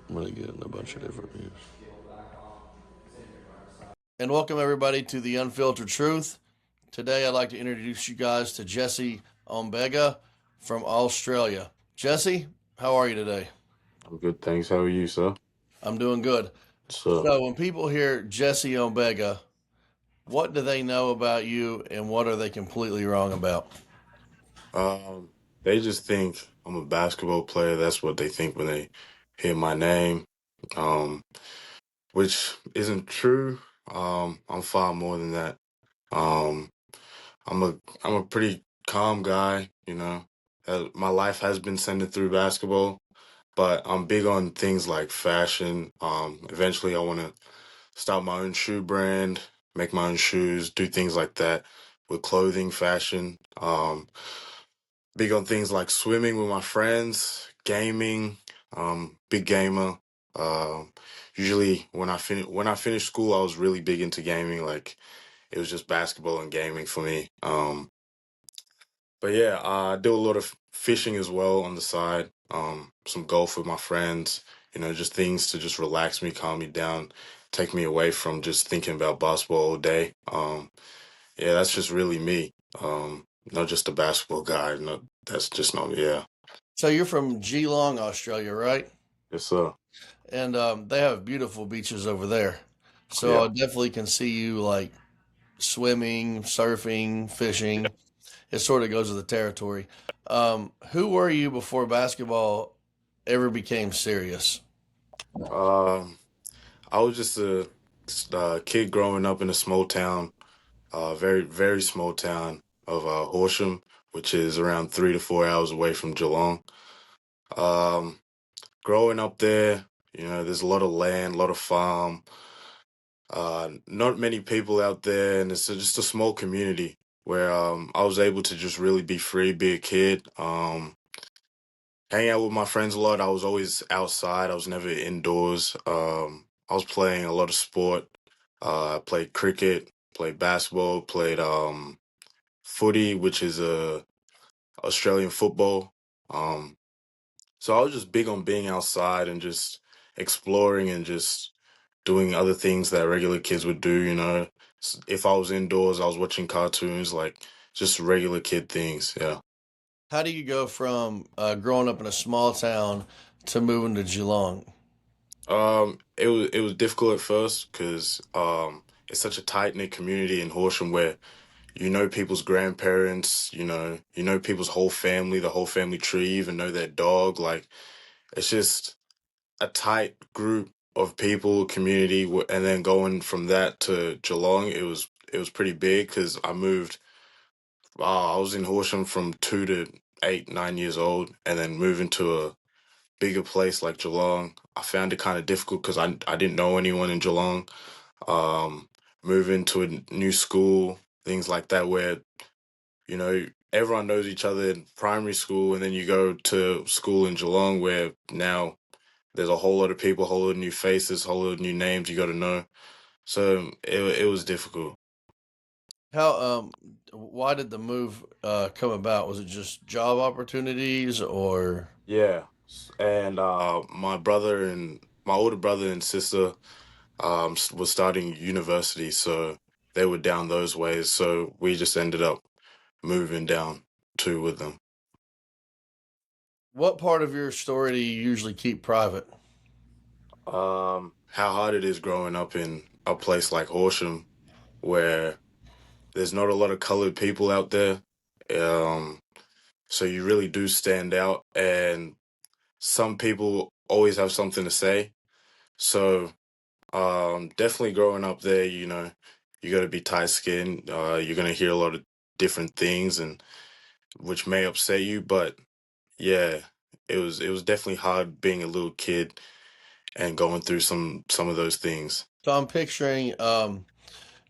I'm really getting a bunch of different views. And welcome everybody to the Unfiltered Truth. Today I'd like to introduce you guys to Jesse Ombega from Australia. Jesse, how are you today? I'm good, thanks. How are you, sir? I'm doing good. So, So when people hear Jesse Ombega, what do they know about you and what are they completely wrong about? um, they just think I'm a basketball player. That's what they think when they hear my name, um, which isn't true. I'm far more than that. Um, I'm a I'm a pretty calm guy, you know. My life has been centered through basketball, but I'm big on things like fashion. Eventually, I want to start my own shoe brand, make my own shoes, do things like that with clothing, fashion. Big on things like swimming with my friends, gaming. Big gamer. Um, Usually when I finished school, I was really big into gaming. Like it was just basketball and gaming for me. But yeah, I do a lot of fishing as well on the side. Some golf with my friends. You know, just things to just relax me, calm me down, take me away from just thinking about basketball all day. Yeah, that's just really me. Not just a basketball guy. No, that's just not me. Yeah, So you're from Geelong, Australia, right? yes, sir. And they have beautiful beaches over there. So Yeah. I definitely can see you like swimming, surfing, fishing. It sort of goes with the territory. Who were you before basketball ever became serious? Um, I was just a kid growing up in a small town, very very small town of Horsham, which is around 3 to 4 hours away from Geelong. Um, Growing up there, you know, there's a lot of land, a lot of farm, not many people out there, and it's just a small community where I was able to just really be free, be a kid, hang out with my friends a lot. I was always outside. I was never indoors. I was playing a lot of sport. I played cricket, played basketball, played footy, which is Australian football. Um, So I was just big on being outside and just exploring and just doing other things that regular kids would do, you know. If I was indoors, I was watching cartoons, like just regular kid things, yeah. How do you go from growing up in a small town to moving to Geelong? It was difficult at first because it's such a tight knit community in Horsham where you know people's grandparents, you know people's whole family, the whole family tree, you even know their dog. Like it's just a tight group of people, community, and then going from that to Geelong, it was pretty big because I moved. I was in Horsham from 2 to 8, 9 years old, and then moving to a bigger place like Geelong, I found it kind of difficult because I didn't know anyone in Geelong. Um, Moving to a new school, things like that, where you know everyone knows each other in primary school, and then you go to school in Geelong where now there's a whole lot of people, a whole lot of new faces, a whole lot of new names you got to know. So it was difficult. How why did the move come about? Was it just job opportunities or Yeah, and my older brother and sister was starting university, so they were down those ways. So we just ended up moving down too with them. what part of your story do you usually keep private? How hard it is growing up in a place like Horsham, where there's not a lot of colored people out there. Um, so you really do stand out, and some people always have something to say. So definitely growing up there, you know, you got to be tight skinned. You're gonna hear a lot of different things, and which may upset you, but yeah, it was definitely hard being a little kid and going through some of those things. So I'm picturing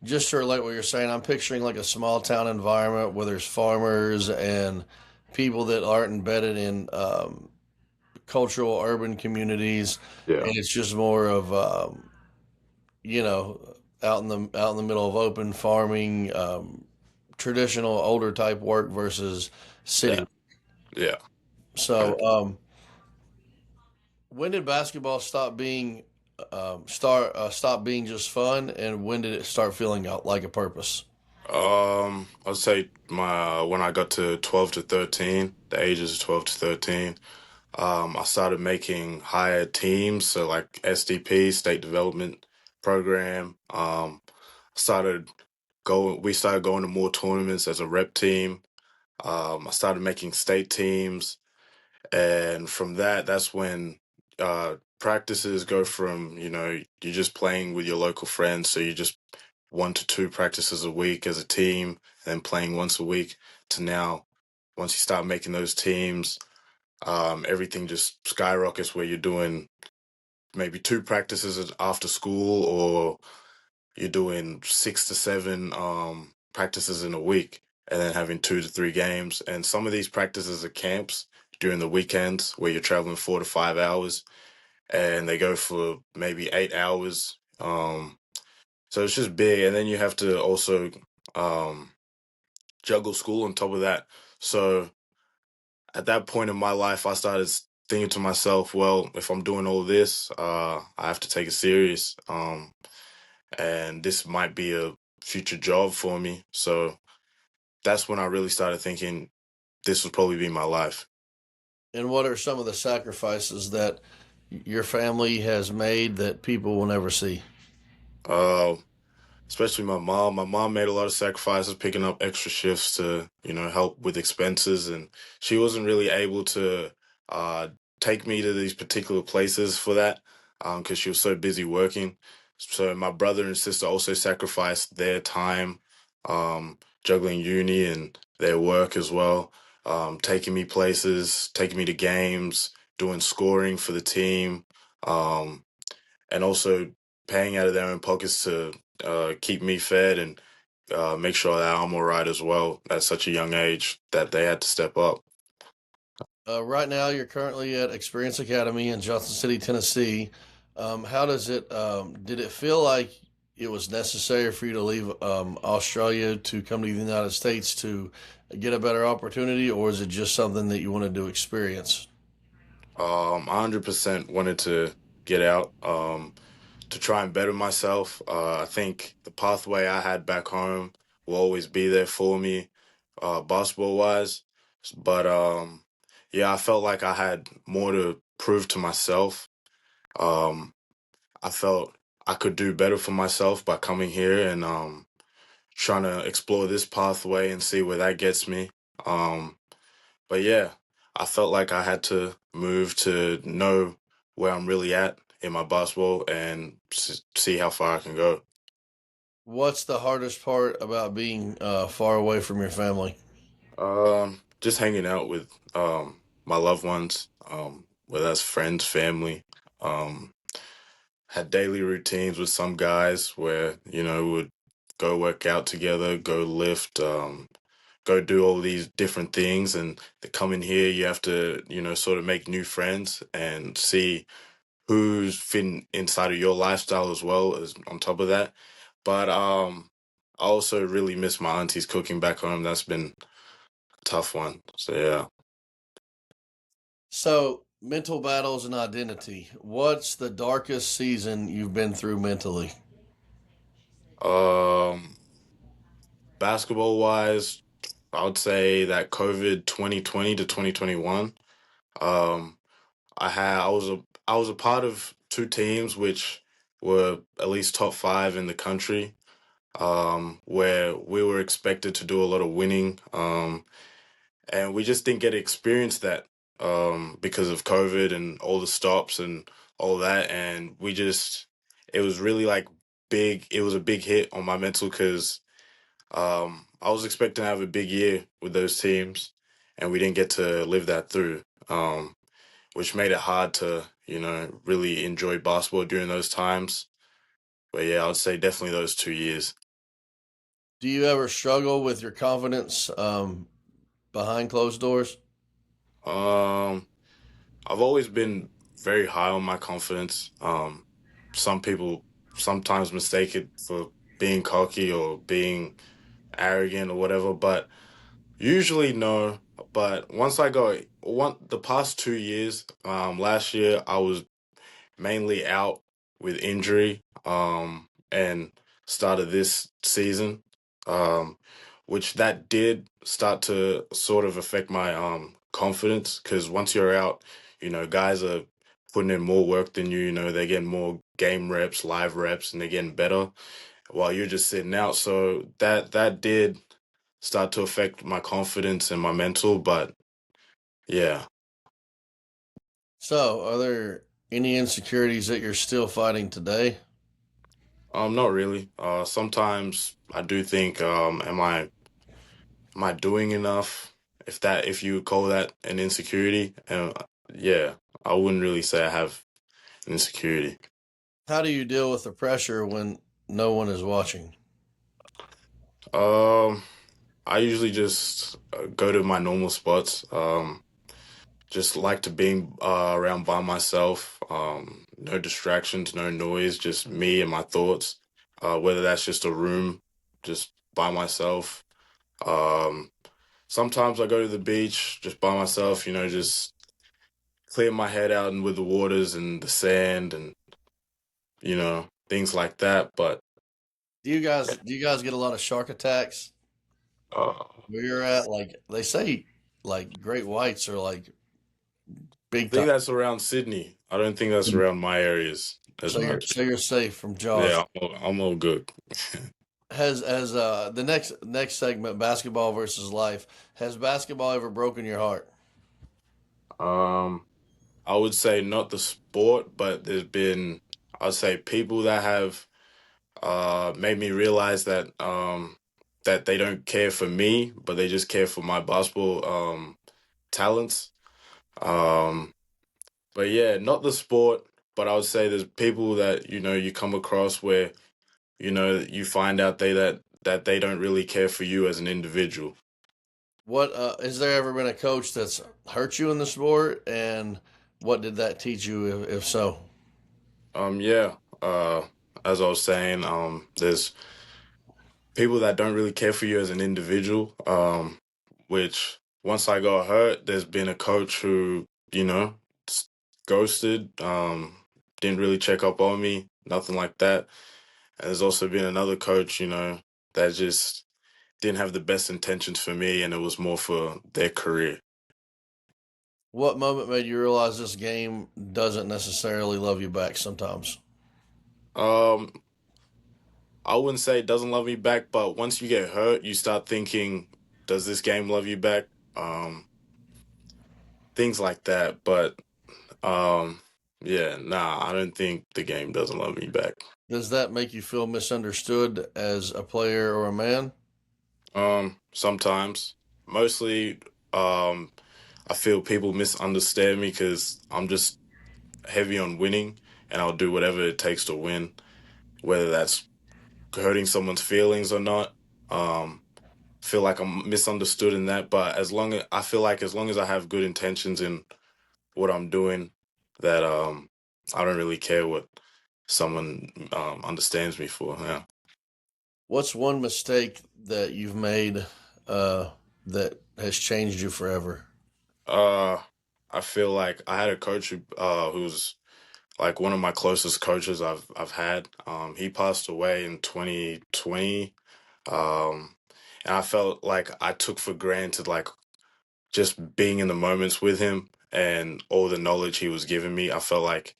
just sort of like what you're saying. I'm picturing like a small town environment where there's farmers and people that aren't embedded in cultural urban communities, Yeah, and it's just more of you know out in the middle of open farming, traditional older type work versus yeah, city. yeah. I, So When did basketball stop being just fun, and when did it start feeling out like a purpose? I'd say my when I got to 12 to 13, the ages of 12 to 13, I started making higher teams, so like SDP, State Development Program. Started we started going to more tournaments as a rep team. I started making state teams, and from that, that's when practices go from, you're just playing with your local friends, so you just 1 to 2 practices a week as a team, and then playing once a week, to now, once you start making those teams, everything just skyrockets where you're doing maybe 2 practices after school, or you're doing 6 to 7 practices in a week, and then having 2 to 3 games. And some of these practices are camps during the weekends where you're traveling 4 to 5 hours, and they go for maybe 8 hours. So it's just big, and then you have to also um, juggle school on top of that. So at that point in my life, I started thinking to myself, well, if I'm doing all this, I have to take it serious. And this might be a future job for me. So that's when I really started thinking this would probably be my life. And what are some of the sacrifices that your family has made that people will never see? Uh, Especially my mom. My mom made a lot of sacrifices, picking up extra shifts to, help with expenses, and she wasn't really able to uh, take me to these particular places for that, because she was so busy working. So my brother and sister also sacrificed their time, juggling uni and their work as well, taking me places, taking me to games, doing scoring for the team, um, and also paying out of their own pockets to keep me fed, and make sure that I'm all right as well at such a young age that they had to step up. Right now, you're currently at Experience Academy in Johnson City, Tennessee. How does it? Did it feel like it was necessary for you to leave Australia to come to the United States to get a better opportunity, or is it just something that you wanted to experience? 100% wanted to get out, to try and better myself. I think the pathway I had back home will always be there for me, basketball wise. But yeah, I felt like I had more to prove to myself. Um, I felt I could do better for myself by coming here and trying to explore this pathway and see where that gets me. Um, but yeah, I felt like I had to move to know where I'm really at in my basketball, and see how far I can go. What's the hardest part about being far away from your family? Just hanging out with my loved ones, whether that's friends, family. Um, had daily routines with some guys where, would go work out together, go lift, go do all these different things. And to come in here, you have to, sort of make new friends and see who's fitting inside of your lifestyle as well as on top of that. But I also really miss my auntie's cooking back home. That's been a tough one. So yeah. So, mental battles and identity. What's the darkest season you've been through mentally? Um, Basketball wise, I would say that COVID 2020 to 2021. Um, I was a part of 2 teams which were at least top 5 in the country, where we were expected to do a lot of winning, and we just didn't get to experience that, because of COVID and all the stops and all that, and it was really like big. It was a big hit on my mental because I was expecting to have a big year with those teams, and we didn't get to live that through. Which made it hard to, really enjoy basketball during those times. But yeah, I would say definitely those 2 years. Do you ever struggle with your confidence behind closed doors? Um, I've always been very high on my confidence. Some people sometimes mistake it for being cocky or being arrogant or whatever, but usually no. But once I got the past 2 years. Last year I was mainly out with injury. And started this season. Um, which that did start to sort of affect my confidence because once you're out, guys are putting in more work than you. They're getting more game reps, live reps, and they're getting better while you're just sitting out. So that did start to affect my confidence and my mental. But yeah, So, are there any insecurities that you're still fighting today? not really. Sometimes I do think, am I doing enough? If you call that an insecurity, yeah, I wouldn't really say I have an insecurity. How do you deal with the pressure when no one is watching? Um, I usually just go to my normal spots. Just like to being around by myself. No distractions, no noise, just me and my thoughts. Whether that's just a room, just by myself. Um, Sometimes I go to the beach just by myself. Just clear my head out and with the waters and the sand and things like that. But Do you guys get a lot of shark attacks I where you're at? Like they say, like great whites are like big time. think that's around Sydney. I don't think that's around my areas as much. So you're safe from Jaws. Yeah, I'm all good. Has the next segment, basketball versus life, has basketball ever broken your heart? um, I would say not the sport, but there's been, I'd say, people that have made me realize that they don't care for me, but they just care for my basketball talents. Um, but yeah, not the sport, but I would say there's people that you come across where you find out that they don't really care for you as an individual. What has there ever been a coach that's hurt you in the sport, and what did that teach you, if so? Yeah. As I was saying, there's people that don't really care for you as an individual. Which once I got hurt, there's been a coach who s- ghosted. Didn't really check up on me, nothing like that. And there's also been another coach, that just didn't have the best intentions for me, and it was more for their career. What moment made you realize this game doesn't necessarily love you back sometimes? Um, I wouldn't say it doesn't love me back, but once you get hurt, you start thinking, does this game love you back? Um, Things like that. But um, yeah, nah, I don't think the game doesn't love me back. Does that make you feel misunderstood as a player or a man? Sometimes, mostly, um, I feel people misunderstand me because I'm just heavy on winning, and I'll do whatever it takes to win, whether that's hurting someone's feelings or not. Um, feel like I'm misunderstood in that, but as long as I have good intentions in what I'm doing, that I don't really care what someone understands me for. Yeah. What's one mistake that you've made uh, that has changed you forever? Uh, I feel like I had a coach who's like one of my closest coaches I've had. He passed away in 2020. Um, and I felt like I took for granted like just being in the moments with him and all the knowledge he was giving me. I felt like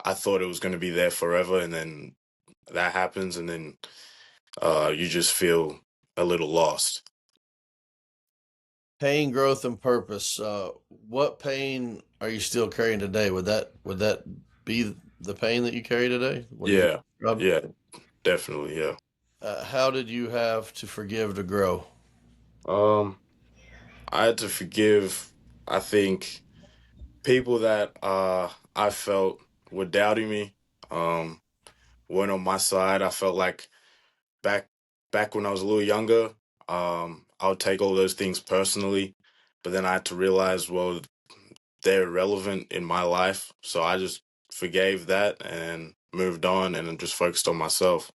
I thought it was going to be there forever, and then that happens, and then you just feel a little lost. Pain, growth, and purpose. What pain are you still carrying today? Would that be the pain that you carry today? What you just Yeah, described? yeah, definitely, yeah. How did you have to forgive to grow? Um, I had to forgive. I think people that I felt were doubting me, um, weren't on my side. I felt like back back when I was a little younger, I would take all those things personally, but then I had to realize, well, they're irrelevant in my life, so I just forgave that and moved on and just focused on myself.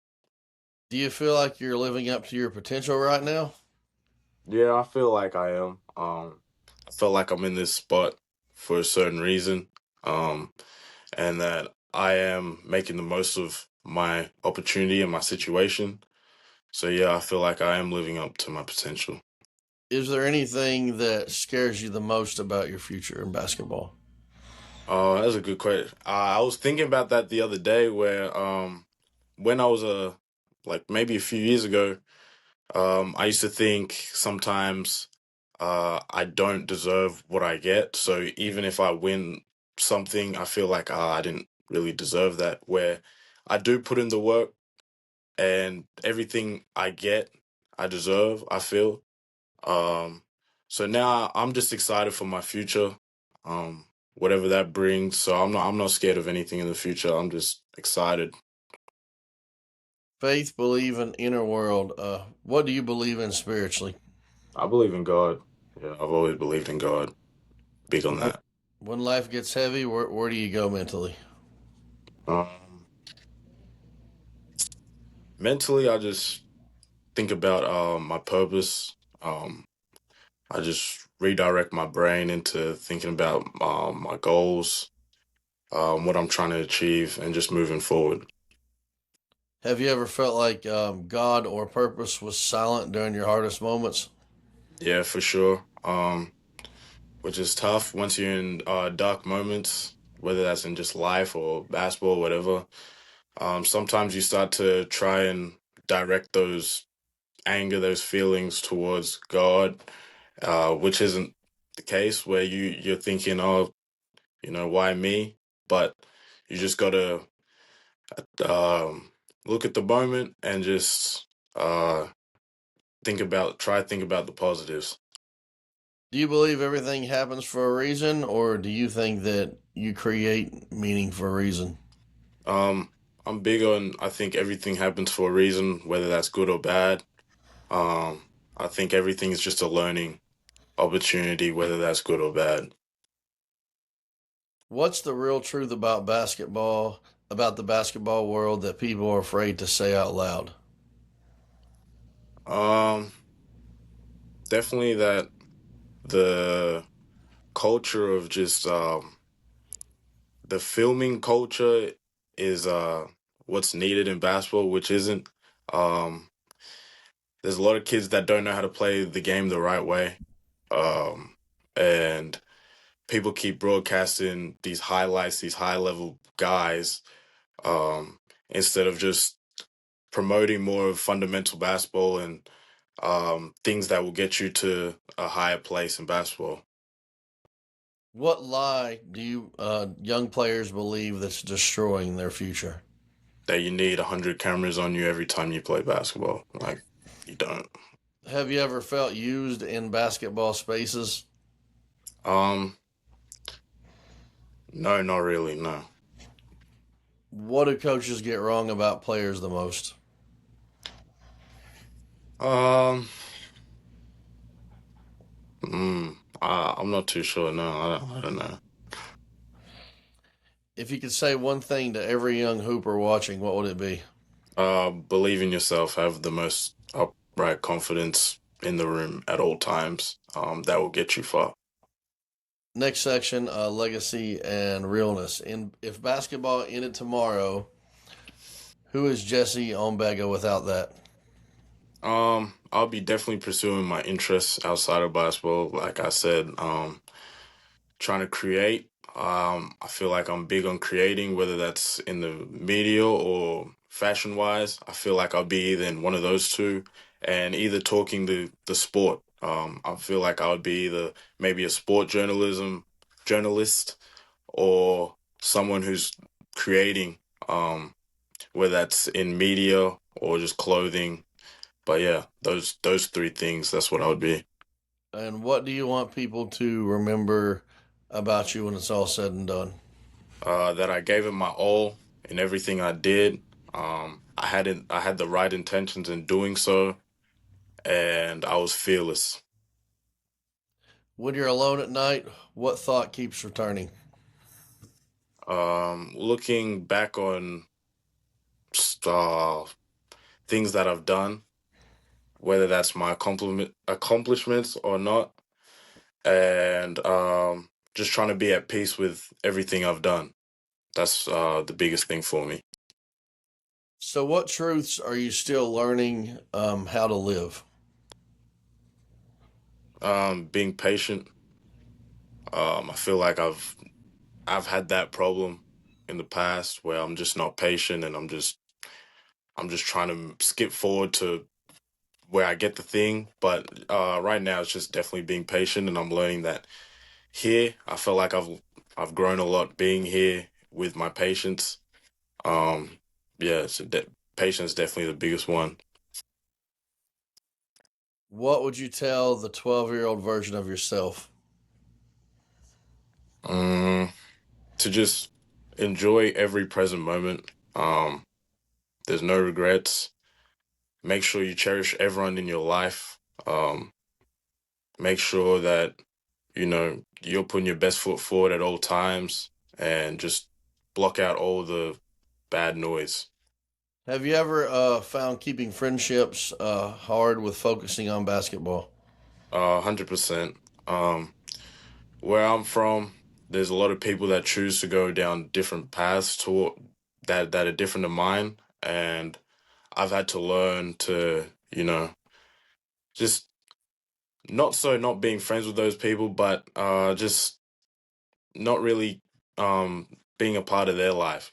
Do you feel like you're living up to your potential right now? Yeah, I feel like I am. I felt like I'm in this spot for a certain reason, um, and that I am making the most of my opportunity and my situation. So yeah, I feel like I am living up to my potential. Is there anything that scares you the most about your future in basketball? Oh, that's a good question. I was thinking about that the other day, where when I was like maybe a few years ago, I used to think sometimes I don't deserve what I get. So even if I win something, I feel like I didn't really deserve that. Where I do put in the work and everything I get, I deserve, I feel. Um, so now I'm just excited for my future, whatever that brings. So I'm not scared of anything in the future. I'm just excited. Faith, believe in inner world. What do you believe in spiritually? I believe in God. Yeah, I've always believed in God. Big on When, that. when life gets heavy, where do you go mentally? Um, Mentally, I just think about my purpose. Um, I just redirect my brain into thinking about my goals, what I'm trying to achieve, and just moving forward. Have you ever felt like God or purpose was silent during your hardest moments? Yeah, for sure. Which is tough once you're in dark moments, whether that's in just life or basketball, whatever. Sometimes you start to try and direct those anger, those feelings towards God, which isn't the case. Where you're thinking, oh, why me? But you just gotta um, look at the moment and just uh, think about the positives. Do you believe everything happens for a reason, or do you think that you create meaning for a reason? Um, I'm big on, I think everything happens for a reason, whether that's good or bad. Um, I think everything is just a learning opportunity, whether that's good or bad. What's the real truth about basketball, about the basketball world that people are afraid to say out loud? Um, Definitely that the culture of just the filming culture is what's needed in basketball, which isn't. Um, there's a lot of kids that don't know how to play the game the right way. And people keep broadcasting these highlights, these high level guys, um, instead of just promoting more of fundamental basketball and things that will get you to a higher place in basketball. What lie do you young players believe that's destroying their future? That you need 100 cameras on you every time you play basketball. Like, you don't. Have you ever felt used in basketball spaces? Um, no, not really, no. What do coaches get wrong about players the most? Um, I'm not too sure. No, I don't know. If you could say one thing to every young hooper watching, what would it be? Believe in yourself. Have the most upright confidence in the room at all times. That will get you far. Next section, legacy and realness. In if basketball ended tomorrow, who is Jesse Ombega without that? I'll be definitely pursuing my interests outside of basketball. Like I said, trying to create. I feel like I'm big on creating, whether that's in the media or fashion wise. I feel like I'll be either in one of those two, and either talking the sport. I feel like I would be either maybe a sport journalist or someone who's creating, whether that's in media or just clothing. But yeah, those three things. That's what I would be. And what do you want people to remember about you when it's all said and done? That I gave it my all in everything I did. I had the right intentions in doing so, and I was fearless. When you're alone at night, what thought keeps returning? Looking back on uh, things that I've done, whether that's my accomplishments or not, and just trying to be at peace with everything I've done. That's the biggest thing for me. So, what truths are you still learning how to live? Being patient. I feel like I've had that problem in the past where I'm just not patient, and I'm just trying to skip forward to where I get the thing. But right now, it's just definitely being patient, and I'm learning that here. I feel like I've grown a lot being here with my patience. Um, yeah, patience is definitely the biggest one. What would you tell the 12-year-old version of yourself? Um, to just enjoy every present moment. There's no regrets. Make sure you cherish everyone in your life. Um, make sure that you're putting your best foot forward at all times, and just block out all the bad noise. Have you ever found keeping friendships hard with focusing on basketball? 100%. Um, where I'm from, there's a lot of people that choose to go down different paths to that are different to mine, and I've had to learn to, just not being friends with those people, but just not really um being a part of their life.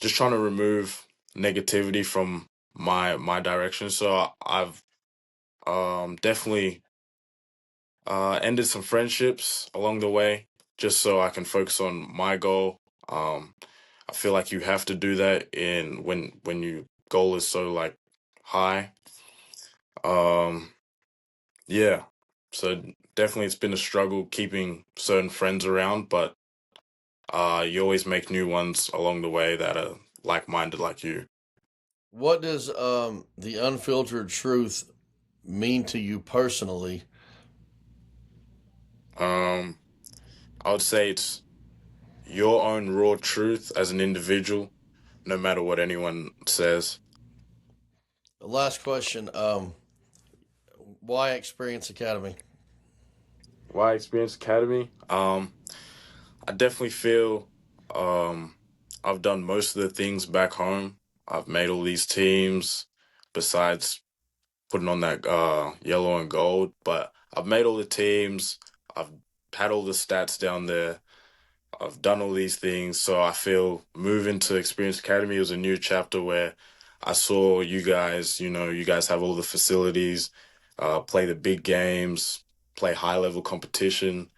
Just trying to remove negativity from my direction. So I've definitely ended some friendships along the way just so I can focus on my goal. Um, I feel like you have to do that in when your goal is so like high. Um, yeah. So definitely it's been a struggle keeping certain friends around, but you always make new ones along the way that are like-minded like you. What does the unfiltered truth mean to you personally? Um, I would say it's your own raw truth as an individual, no matter what anyone says. Last question. Why Experience Academy? Why Experience Academy? I definitely feel um I've done most of the things back home. I've made all these teams besides putting on that yellow and gold, but I've made all the teams. I've had all the stats down there. I've done all these things, so I feel moving to Experience Academy was a new chapter where I saw you guys, you guys have all the facilities, play the big games, play high level competition,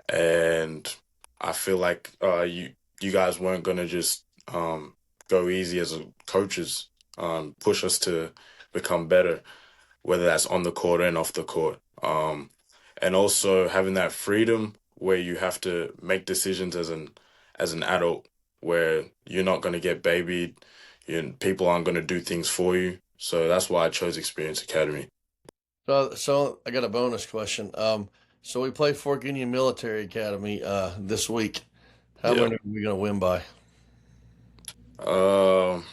and I feel like you guys weren't gonna just go easy as coaches, push us to become better, whether that's on the court and off the court. And also having that freedom where you have to make decisions as an adult, where you're not going to get babied, people aren't going to do things for you. So that's why I chose Experience Academy. So I got a bonus question. So we play Fort Union Military Academy this week. How Yeah. many are we going to win by? Um,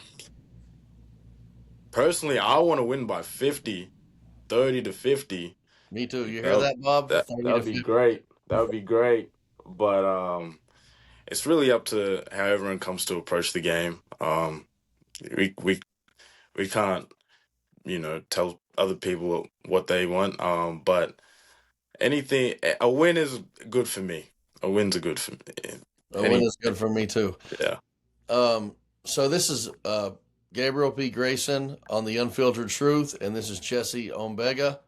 Personally, I want to win by 50, 30 to 50. Me too. You hear That that, Bob? that 30 to would be 50. great. That would be great. But it's really up to how everyone comes to approach the game. We we we can't, tell other people what they want. But anything, a win is good for me. A win's a good for me. A win Any, is good for me too. yeah. So this is Gabriel P Grayson on the Unfiltered Truth, and this is Jesse Ombega.